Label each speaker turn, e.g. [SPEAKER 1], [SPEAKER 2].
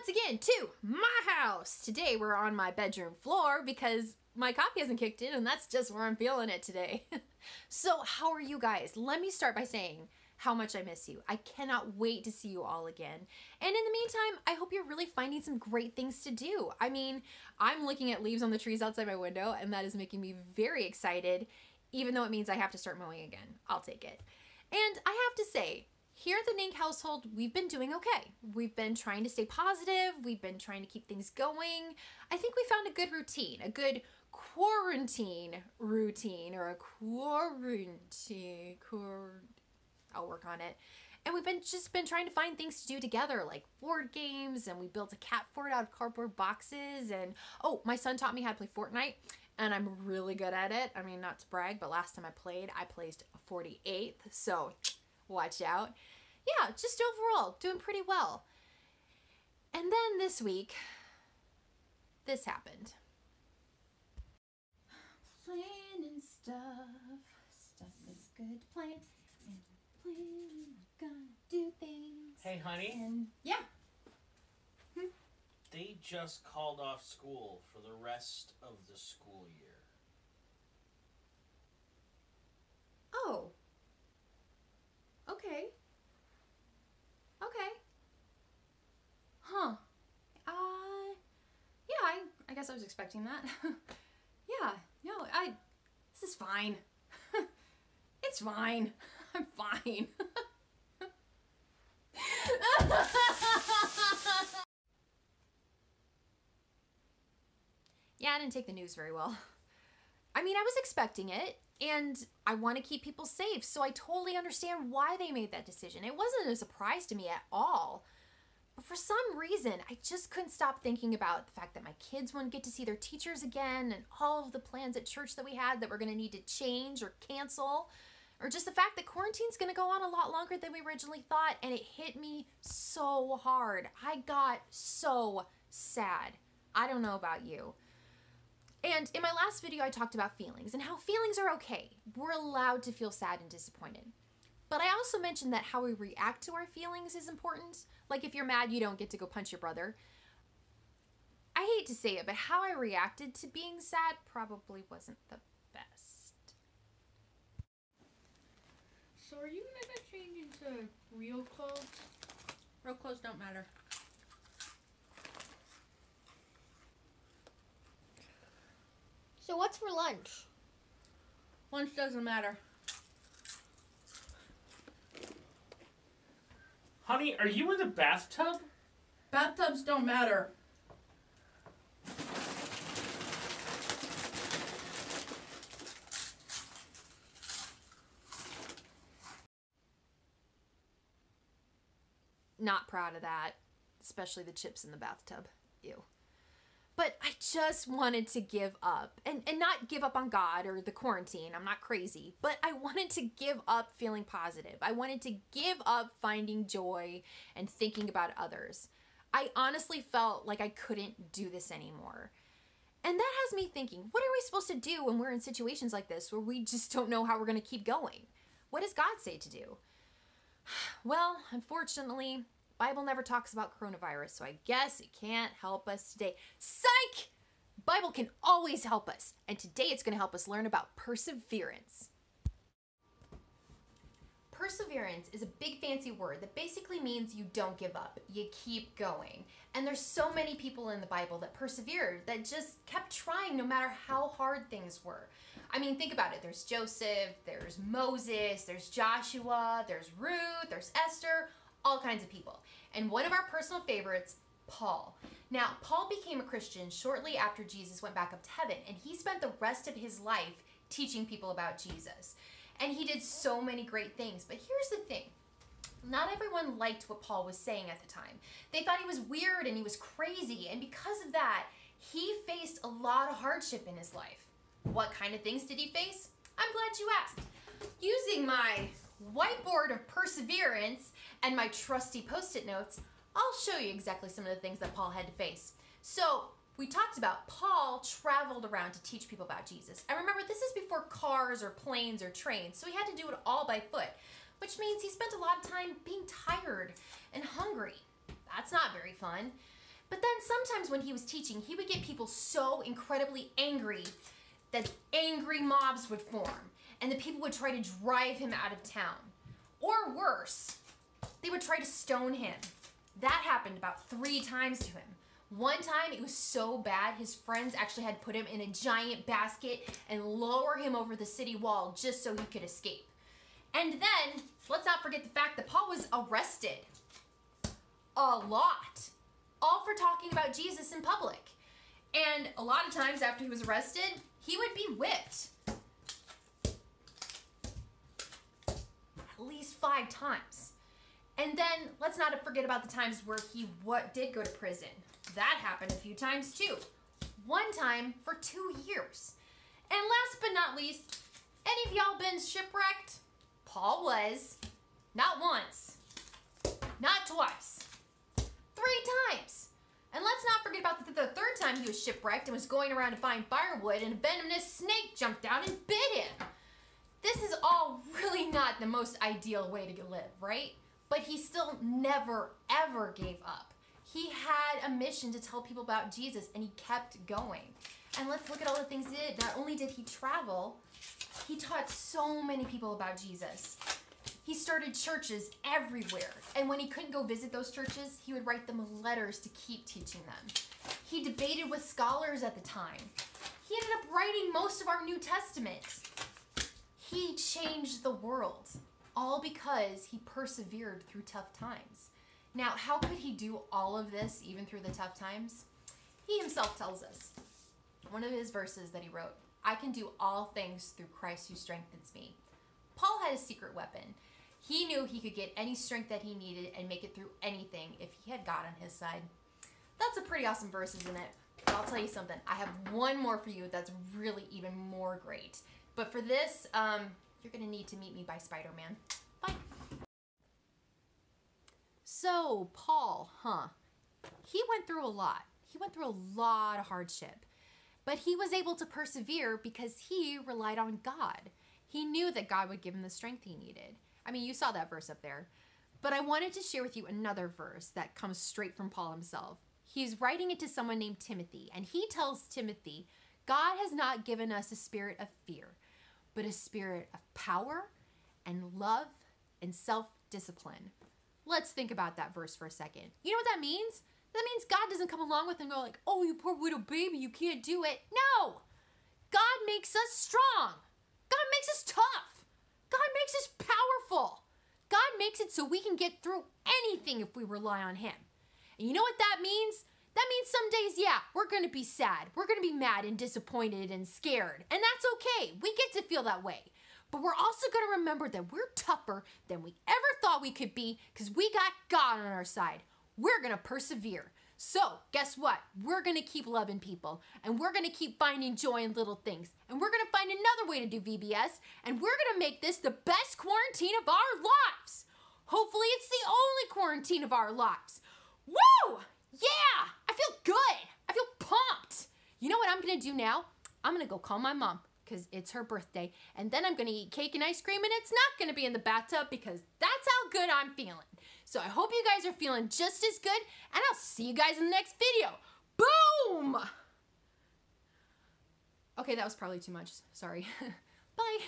[SPEAKER 1] again to my house. Today we're on my bedroom floor because my coffee hasn't kicked in and that's just where I'm feeling it today. So how are you guys? Let me start by saying how much I miss you. I cannot wait to see you all again. And in the meantime, I hope you're really finding some great things to do. I mean, I'm looking at leaves on the trees outside my window and that is making me very excited, even though it means I have to start mowing again. I'll take it. And I have to say, here at the Nink household, we've been doing okay. We've been trying to stay positive. We've been trying to keep things going. I think we found a good routine, a good quarantine routine, or a quarantine, I'll work on it. And we've just been trying to find things to do together, like board games, and we built a cat fort out of cardboard boxes. And oh, my son taught me how to play Fortnite, and I'm really good at it. I mean, not to brag, but last time I placed 48th, so watch out. Yeah, just overall, doing pretty well. And then this week, this happened. Planning stuff is good to plan, and planning gonna do things.
[SPEAKER 2] Hey, honey.
[SPEAKER 1] And yeah.
[SPEAKER 2] They just called off school for the rest of the school year.
[SPEAKER 1] Oh. Okay. Okay. Huh. Yeah, I guess I was expecting that. Yeah, no, this is fine. It's fine. I'm fine. Yeah, I didn't take the news very well. I mean, I was expecting it, and I want to keep people safe, so I totally understand why they made that decision. It wasn't a surprise to me at all. But for some reason, I just couldn't stop thinking about the fact that my kids wouldn't get to see their teachers again, and all of the plans at church that we had that we're going to need to change or cancel, or just the fact that quarantine's going to go on a lot longer than we originally thought, and it hit me so hard. I got so sad. I don't know about you. And in my last video, I talked about feelings and how feelings are okay. We're allowed to feel sad and disappointed. But I also mentioned that how we react to our feelings is important. Like if you're mad, you don't get to go punch your brother. I hate to say it, but how I reacted to being sad probably wasn't the best.
[SPEAKER 3] So are you gonna change into real clothes? Real clothes don't matter.
[SPEAKER 4] So what's for lunch?
[SPEAKER 3] Lunch doesn't matter.
[SPEAKER 2] Honey, are you in the bathtub?
[SPEAKER 3] Bathtubs don't matter.
[SPEAKER 1] Not proud of that, especially the chips in the bathtub. Ew. But I just wanted to give up, and not give up on God or the quarantine. I'm not crazy, but I wanted to give up feeling positive. I wanted to give up finding joy and thinking about others. I honestly felt like I couldn't do this anymore. And that has me thinking, what are we supposed to do when we're in situations like this where we just don't know how we're going to keep going? What does God say to do? Well, unfortunately, Bible never talks about coronavirus, so I guess it can't help us today. Psych! Bible can always help us, and today it's going to help us learn about perseverance. Perseverance is a big fancy word that basically means you don't give up, you keep going. And there's so many people in the Bible that persevered, that just kept trying no matter how hard things were. I mean, think about it. There's Joseph, there's Moses, there's Joshua, there's Ruth, there's Esther, all kinds of people. And one of our personal favorites, Paul. Now, Paul became a Christian shortly after Jesus went back up to heaven, and he spent the rest of his life teaching people about Jesus. And he did so many great things. But here's the thing. Not everyone liked what Paul was saying at the time. They thought he was weird and he was crazy, and because of that, he faced a lot of hardship in his life. What kind of things did he face? I'm glad you asked. Using my whiteboard of perseverance and my trusty post-it notes, I'll show you exactly some of the things that Paul had to face. So we talked about Paul traveled around to teach people about Jesus. And remember, this is before cars or planes or trains, so he had to do it all by foot, which means he spent a lot of time being tired and hungry. That's not very fun. But then sometimes when he was teaching, he would get people so incredibly angry that angry mobs would form, and the people would try to drive him out of town. Or worse, they would try to stone him. That happened about 3 times to him. One time, it was so bad, his friends actually had to put him in a giant basket and lower him over the city wall just so he could escape. And then, let's not forget the fact that Paul was arrested. A lot. All for talking about Jesus in public. And a lot of times after he was arrested, he would be whipped. At least 5 times. And then, let's not forget about the times where he did go to prison. That happened a few times too. One time for 2 years. And last but not least, any of y'all been shipwrecked? Paul was. Not once. Not twice. 3 times. And let's not forget about the 3rd time he was shipwrecked and was going around to find firewood and a venomous snake jumped out and bit him. This is all really not the most ideal way to live, right? But he still never, ever gave up. He had a mission to tell people about Jesus, and he kept going. And let's look at all the things he did. Not only did he travel, he taught so many people about Jesus. He started churches everywhere. And when he couldn't go visit those churches, he would write them letters to keep teaching them. He debated with scholars at the time. He ended up writing most of our New Testament. He changed the world, all because he persevered through tough times. Now, how could he do all of this even through the tough times? He himself tells us. One of his verses that he wrote, I can do all things through Christ who strengthens me. Paul had a secret weapon. He knew he could get any strength that he needed and make it through anything if he had God on his side. That's a pretty awesome verse, isn't it? But I'll tell you something. I have one more for you that's really even more great. But for this, you're going to need to meet me by Spider-Man. Bye. So, Paul, he went through a lot. He went through a lot of hardship. But he was able to persevere because he relied on God. He knew that God would give him the strength he needed. I mean, you saw that verse up there. But I wanted to share with you another verse that comes straight from Paul himself. He's writing it to someone named Timothy, and he tells Timothy, God has not given us a spirit of fear, but a spirit of power and love and self-discipline. Let's think about that verse for a second. You know what that means? That means God doesn't come along with and go like, oh, you poor little baby, you can't do it. No! God makes us strong. God makes us tough. God makes us powerful. God makes it so we can get through anything if we rely on him. And you know what that means? That means some days, yeah, we're going to be sad. We're going to be mad and disappointed and scared. And that's okay. We get to feel that way. But we're also going to remember that we're tougher than we ever thought we could be because we got God on our side. We're going to persevere. So, guess what? We're going to keep loving people, and we're going to keep finding joy in little things, and we're going to find another way to do VBS, and we're going to make this the best quarantine of our lives. Hopefully, it's the only quarantine of our lives. Woo! Yeah! I feel good. I feel pumped. You know what I'm going to do now? I'm going to go call my mom, because it's her birthday, and then I'm going to eat cake and ice cream, and it's not going to be in the bathtub because that's how good I'm feeling. So I hope you guys are feeling just as good, and I'll see you guys in the next video. Boom! Okay, that was probably too much. Sorry. Bye.